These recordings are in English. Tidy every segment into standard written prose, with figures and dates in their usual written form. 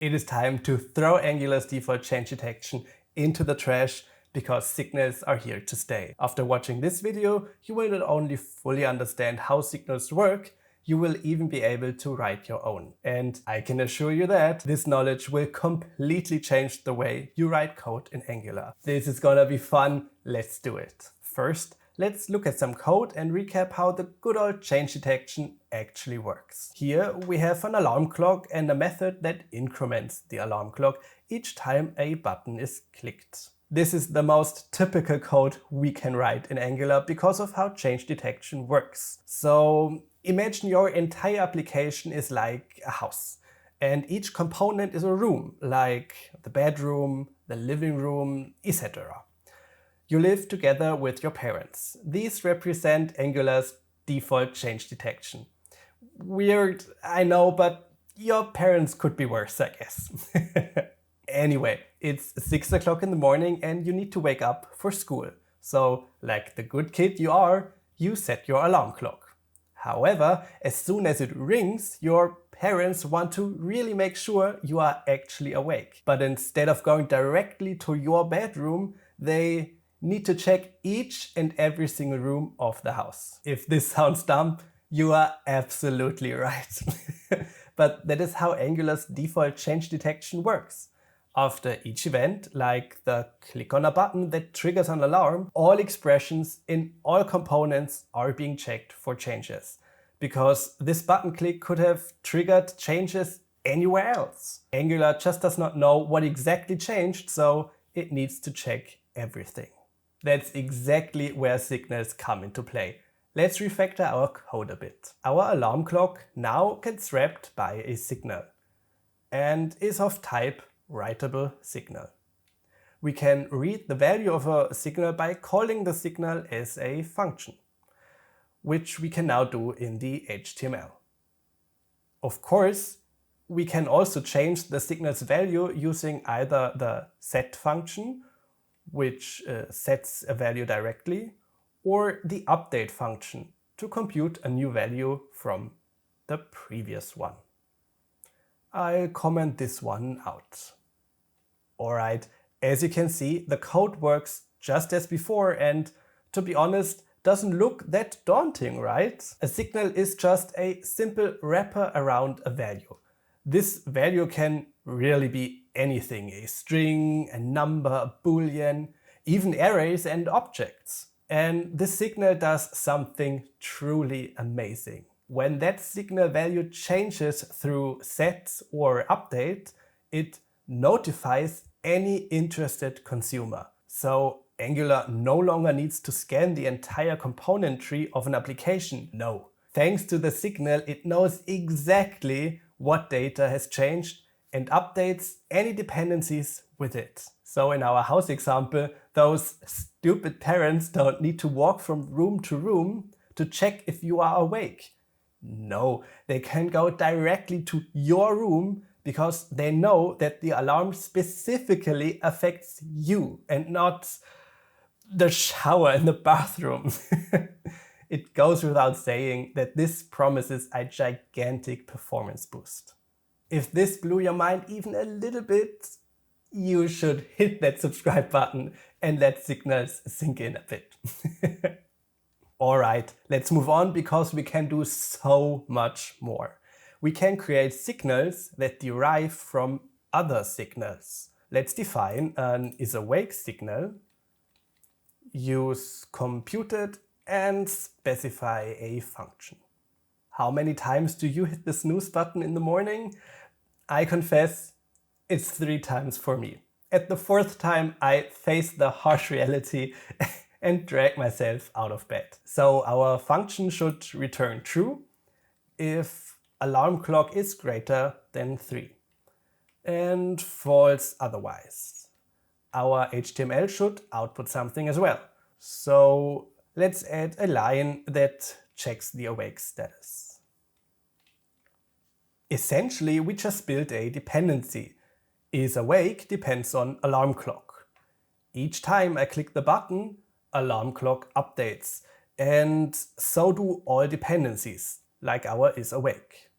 It is time to throw Angular's default change detection into the trash because signals are here to stay. After watching this video, you will not only fully understand how signals work, you will even be able to write your own. And I can assure you that this knowledge will completely change the way you write code in Angular. This is gonna be fun, let's do it. First, let's look at some code and recap how the good old change detection actually works. Here we have an alarm clock and a method that increments the alarm clock each time a button is clicked. This is the most typical code we can write in Angular because of how change detection works. So imagine your entire application is like a house, and each component is a room, like the bedroom, the living room, etc. You live together with your parents. These represent Angular's default change detection. Weird, I know, but your parents could be worse, I guess. Anyway, it's 6 o'clock in the morning and you need to wake up for school. So, like the good kid you are, you set your alarm clock. However, as soon as it rings, your parents want to really make sure you are actually awake. But instead of going directly to your bedroom, they need to check each and every single room of the house. If this sounds dumb, you are absolutely right. But that is how Angular's default change detection works. After each event, like the click on a button that triggers an alarm, all expressions in all components are being checked for changes. Because this button click could have triggered changes anywhere else. Angular just does not know what exactly changed, so it needs to check everything. That's exactly where signals come into play. Let's refactor our code a bit. Our alarm clock now gets wrapped by a signal and is of type writable signal. We can read the value of a signal by calling the signal as a function, which we can now do in the HTML. Of course, we can also change the signal's value using either the set function, which sets a value directly, or the update function to compute a new value from the previous one. I'll comment this one out. Alright, as you can see, the code works just as before and, to be honest, doesn't look that daunting, right? A signal is just a simple wrapper around a value. This value can really be anything: a string, a number, a boolean, even arrays and objects. And this signal does something truly amazing. When that signal value changes through set or update, it notifies any interested consumer. So Angular no longer needs to scan the entire component tree of an application. No. Thanks to the signal, it knows exactly what data has changed and updates any dependencies with it. So in our house example, those stupid parents don't need to walk from room to room to check if you are awake. No, they can go directly to your room because they know that the alarm specifically affects you and not the shower in the bathroom. It goes without saying that this promises a gigantic performance boost. If this blew your mind even a little bit, you should hit that subscribe button and let signals sink in a bit. Alright, let's move on because we can do so much more. We can create signals that derive from other signals. Let's define an isAwake signal, use computed, and specify a function. How many times do you hit the snooze button in the morning? I confess, it's 3 times for me. At the 4th time, I face the harsh reality and drag myself out of bed. So our function should return true if alarm clock is greater than 3 and false otherwise. Our HTML should output something as well. So let's add a line that checks the awake status. Essentially, we just built a dependency. IsAwake depends on alarm clock. Each time I click the button, alarm clock updates, and so do all dependencies, like our isAwake.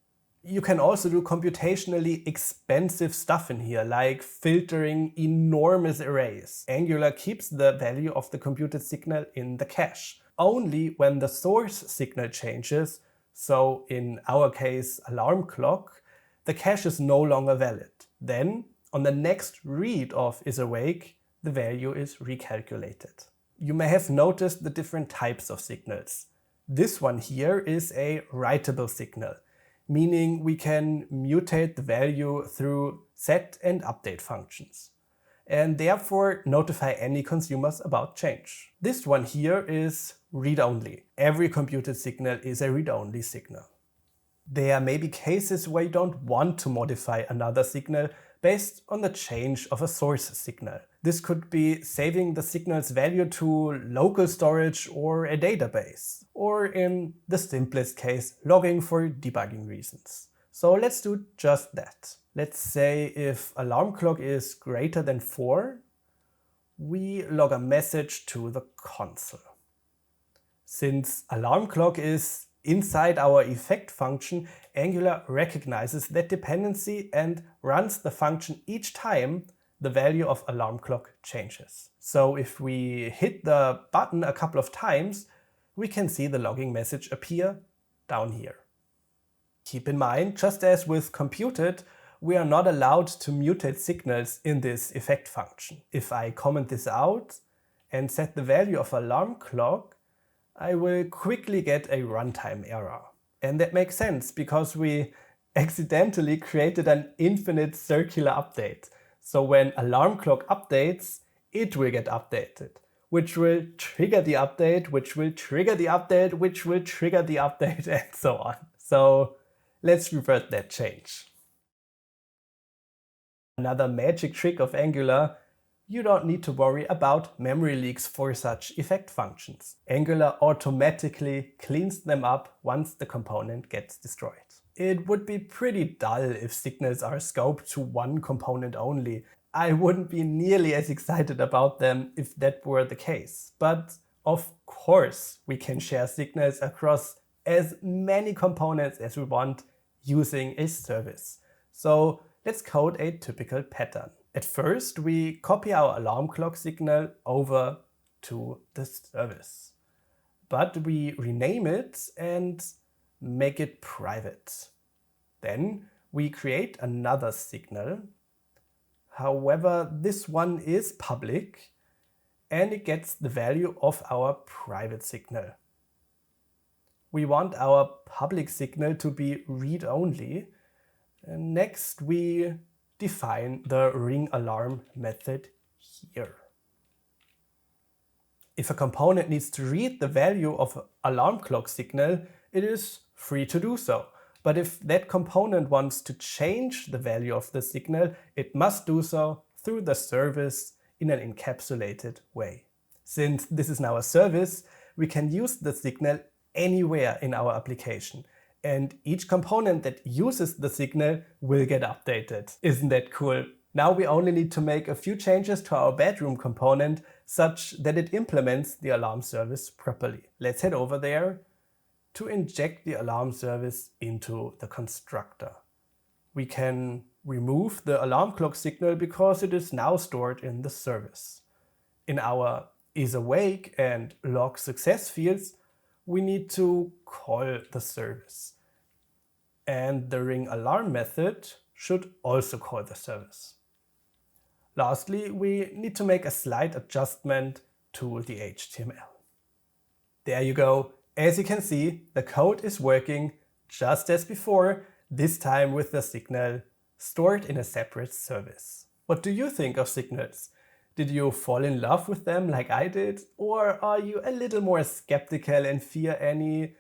You can also do computationally expensive stuff in here, like filtering enormous arrays. Angular keeps the value of the computed signal in the cache. Only when the source signal changes, so in our case alarm clock, the cache is no longer valid. Then, on the next read of isAwake, the value is recalculated. You may have noticed the different types of signals. This one here is a writable signal, meaning we can mutate the value through set and update functions, and therefore notify any consumers about change. This one here is read-only. Every computed signal is a read-only signal. There may be cases where you don't want to modify another signal based on the change of a source signal. This could be saving the signal's value to local storage or a database, or in the simplest case, logging for debugging reasons. So let's do just that. Let's say if alarm clock is greater than 4, we log a message to the console. Since alarm clock is inside our effect function, Angular recognizes that dependency and runs the function each time the value of alarm clock changes. So if we hit the button a couple of times, we can see the logging message appear down here. Keep in mind, just as with computed, we are not allowed to mutate signals in this effect function. If I comment this out and set the value of alarm clock, I will quickly get a runtime error. And that makes sense because we accidentally created an infinite circular update. So when alarm clock updates, it will get updated, which will trigger the update, which will trigger the update, which will trigger the update, and so on. So let's revert that change. Another magic trick of Angular: you don't need to worry about memory leaks for such effect functions. Angular automatically cleans them up once the component gets destroyed. It would be pretty dull if signals are scoped to one component only. I wouldn't be nearly as excited about them if that were the case. But of course we can share signals across as many components as we want using a service. So let's code a typical pattern. At first, we copy our alarm clock signal over to the service, but we rename it and make it private. Then we create another signal. However, this one is public and it gets the value of our private signal. We want our public signal to be read-only. Next, we define the ring alarm method here. If a component needs to read the value of an alarm clock signal, it is free to do so. But if that component wants to change the value of the signal, it must do so through the service in an encapsulated way. Since this is now a service, we can use the signal anywhere in our application. And each component that uses the signal will get updated. Isn't that cool? Now we only need to make a few changes to our bedroom component such that it implements the alarm service properly. Let's head over there to inject the alarm service into the constructor. We can remove the alarm clock signal because it is now stored in the service. In our isAwake and log success fields, we need to call the service. And the ring alarm method should also call the service. Lastly, we need to make a slight adjustment to the HTML. There you go. As you can see, the code is working just as before, this time with the signal stored in a separate service. What do you think of signals? Did you fall in love with them like I did? Or are you a little more skeptical and fear any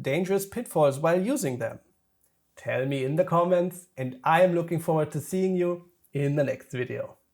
dangerous pitfalls while using them? Tell me in the comments, and I am looking forward to seeing you in the next video.